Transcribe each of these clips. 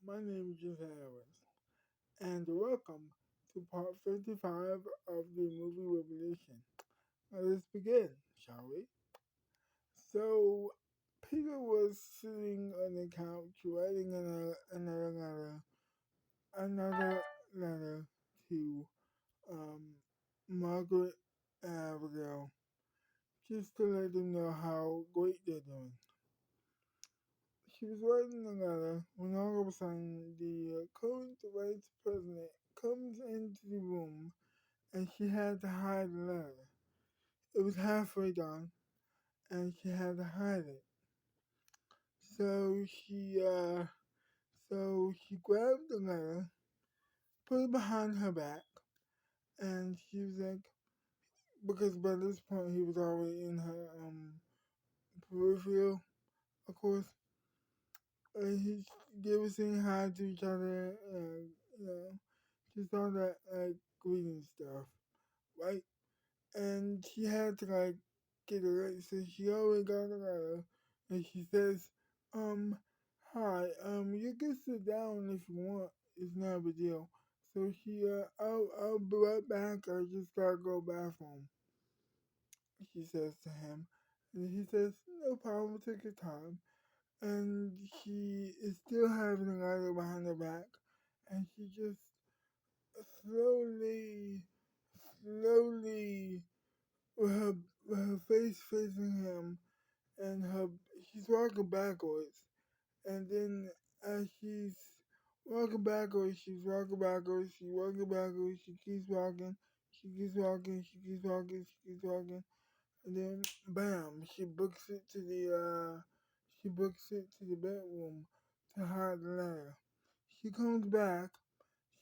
My name is Yusef, and welcome to part 55 of the movie Revolution. Now let's begin, shall we? So, Peter was sitting on the couch writing another letter to um, Margaret and Abigail, just to let them know how great they're doing. She was writing the letter when all of a sudden the current vice president comes into the room and she had to hide the letter. It was halfway done and she had to hide it. So she grabbed the letter, put it behind her back, and she was like, because by this point he was already in her peripheral, of course. They were saying hi to each other and just all that greeting stuff, right? And she had to get a letter, so she already got a letter, and she says, hi, you can sit down if you want. It's not a big deal. So I'll be right back. I just gotta go bathroom. She says to him, and he says, no problem. Take your time. And she is still having a letter behind her back, and she just slowly, slowly with her face facing him, and she's walking backwards. And then as she's walking backwards, she's walking backwards, she keeps walking, she keeps walking, she keeps walking, she keeps walking, and then bam, she books it to the bedroom to hide the letter. She comes back,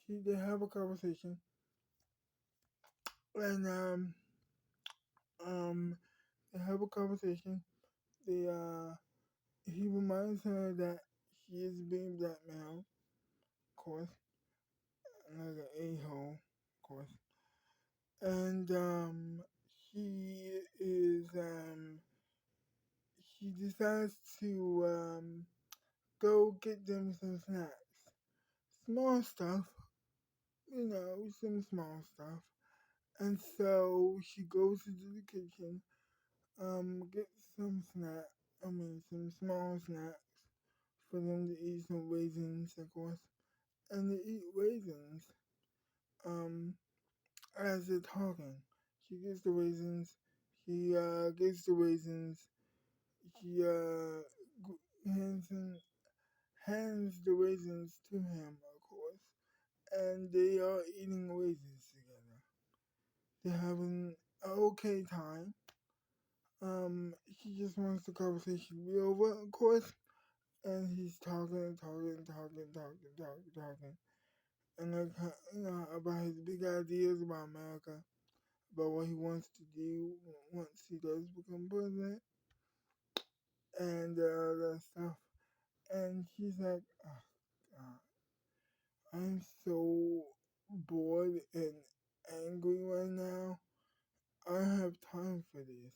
they have a conversation, and um they have a conversation. They He reminds her that she is being blackmailed, of course, like an a-hole, of course. And she is she decides to go get them some snacks. Small stuff, some small stuff. And so she goes into the kitchen, gets some some small snacks for them to eat, some raisins, of course. And they eat raisins, um, as they're talking. She gets the raisins, she, hands, hands the raisins to him, of course. And they are eating raisins together. They're having an okay time. She just wants the conversation to be over, of course. And he's talking and talking and talking and talking and talking and talking. And about his big ideas about America, about what he wants to do once he does become president, and that stuff. And she's like, oh, God, I'm so bored and angry right now. I don't have time for this.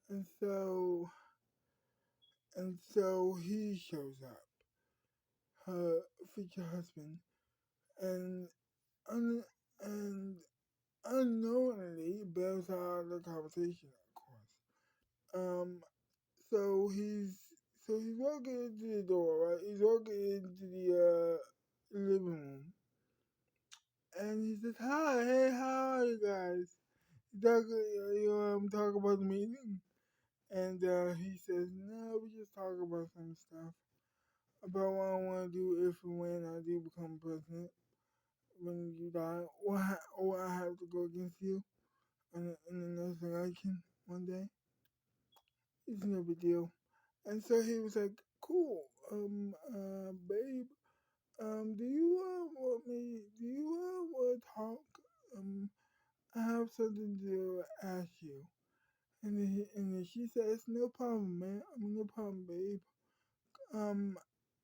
And so he shows up, her future husband, and un- and unknowingly bails out of the conversation, of course. Um, so he's walking into the door, right? He's walking into the living room, and he says, "Hi, hey, how are you guys?" Talking about the meeting, and he says, "No, we just talking about some stuff about what I want to do if and when I do become president. When you die, or I have to go against you in the next election one day. It's no big deal." And so he was like, "Cool, babe, do you want to talk? Um, I have something to ask you." And then she says, "No problem, man. I mean, no problem, babe." Um,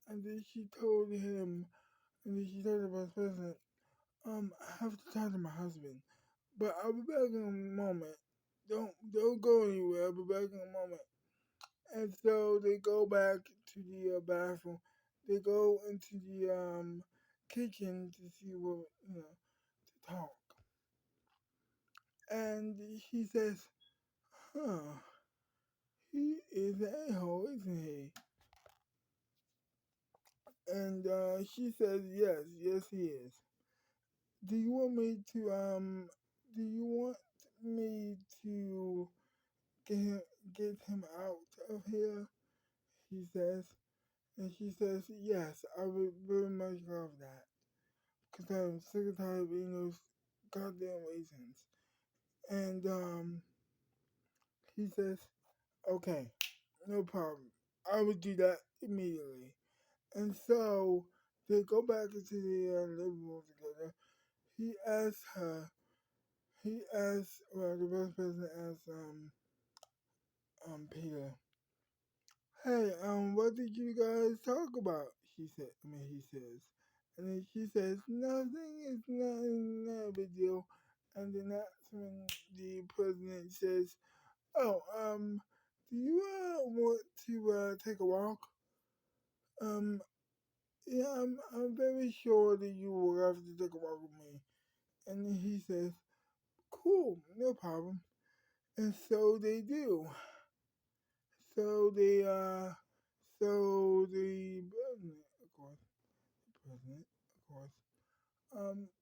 and then she told him, and then she told the vice president, I have to talk to my husband, but I'll be back in a moment. Don't go anywhere. I'll be back in a moment. And so they go back to the bathroom. they go into the kitchen to see what to talk, and he says, "Huh, he is an a-hole, isn't he?" And she says, "Yes, yes, he is. Do you want me to Do you want me to get him get him out of here?" He says, and she says, "Yes, I would very much love that, because I'm sick and tired of eating those goddamn raisins." And he says, "Okay, no problem. I would do that immediately." And so they go back into the living room together. He asks her, well, the vice president asks, Peter, "Hey, what did you guys talk about?" He says. And then she says, "Nothing, it's not a big deal." And then that's when the president says, "Oh, do you want to take a walk?" Um, yeah, I'm very sure that you will have to take a walk with me. And then he says, "Cool, no problem." And so they do. So the president, of course,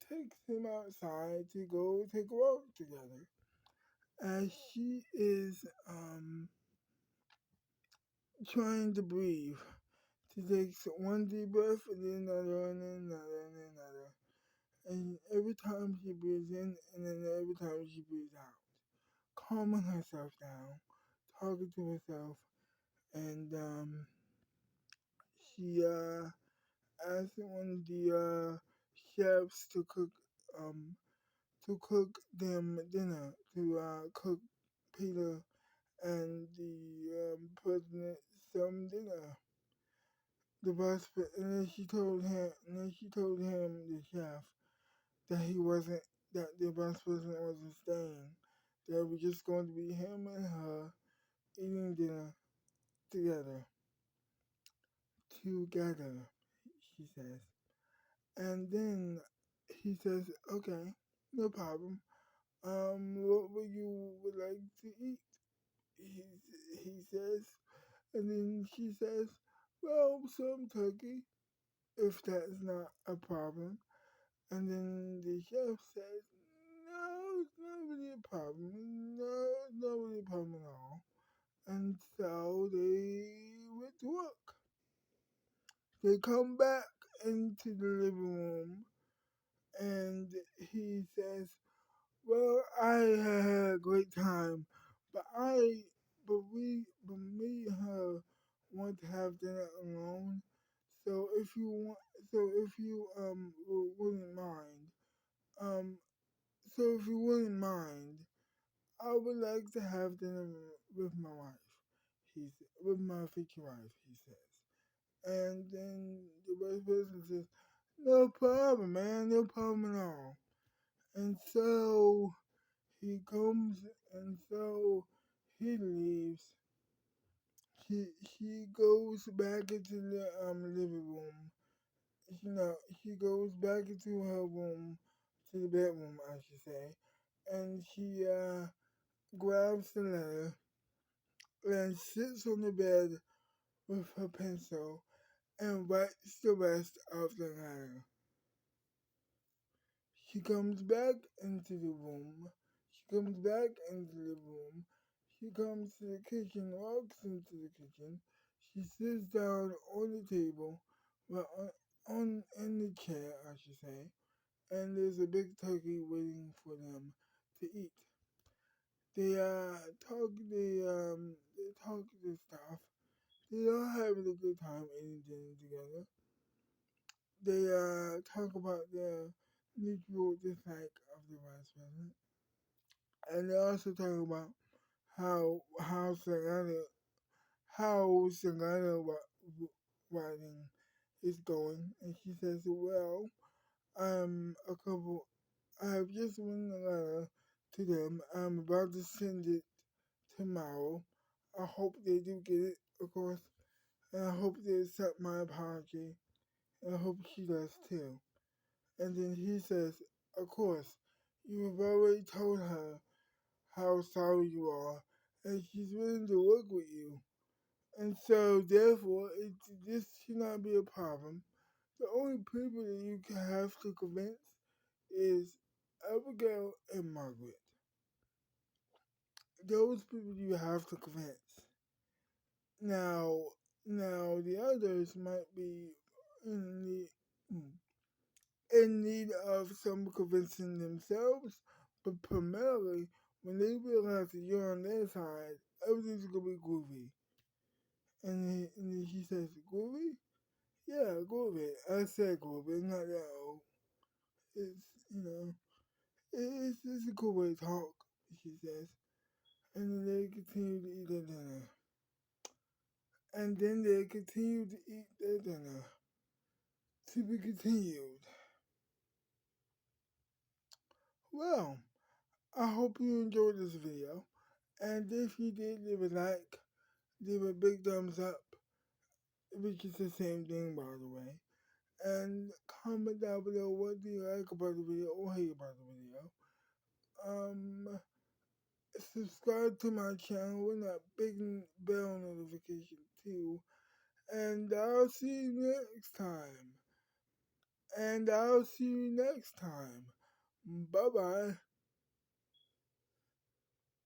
takes him outside to go take a walk together. As she is trying to breathe, she takes one deep breath and then another and then another and then another. And every time she breathes in and then every time she breathes out, calming herself down, talking to herself, and she asked one of the chefs um to cook them dinner, to cook Peter and the president some dinner. And then she told him, the chef, that he wasn't, that the vice president wasn't staying. That it was just going to be him and her eating dinner together, together, she says. And then he says, "Okay, no problem. What would you would like to eat?" He, he says, and then she says, "Well, some turkey, if that's not a problem." And then the chef says, "No, it's not really a problem. No, it's not really a problem at all." And so they went to work. They come back into the living room, and he says, "Well, I had a great time, but me and her want to have dinner alone. So if you want, so if you wouldn't mind, um, so if you wouldn't mind, I would like to have dinner with my wife." With my future wife, he says. And then the vice president says, "No problem, man, no problem at all." And so he comes, and so he leaves. She goes back into the living room. She goes back into her room, to the bedroom, I should say, and she grabs the letter and sits on the bed with her pencil and writes the rest of the letter. She comes back into the room. She comes back into the room. She comes to the kitchen, walks into the kitchen. She sits down on the table, well, on in the chair, I should say, and there's a big turkey waiting for them to eat. They talk this stuff. They are having a good time eating dinner together. They talk about their mutual dislike of the vice president, and they also talk about how Selena writing is going. And she says, "Well, a couple. I have just written a letter to them. I'm about to send it tomorrow. I hope they do get it, of course." and I hope they accept my apology, and I hope she does too. And then he says, of course, you have already told her how sorry you are, and she's willing to work with you. And so, therefore, this should not be a problem. The only people that you can have to convince is Abigail and Margaret. Those people you have to convince. Now, now the others might be in need, in need of some convincing themselves, but primarily when they realize that you're on their side, everything's gonna be groovy. And then she says, "Groovy? Yeah, groovy." I said groovy, not that old. It's it's a cool way to talk. She says, and then they continue to eat their dinner. And then they continue to eat their dinner. To be continued. Well, I hope you enjoyed this video. And if you did, leave a like, leave a big thumbs up, which is the same thing, by the way. And comment down below what do you like about the video or hate about the video. Um, Subscribe to my channel with that big bell notification too. And I'll see you next time. Bye bye.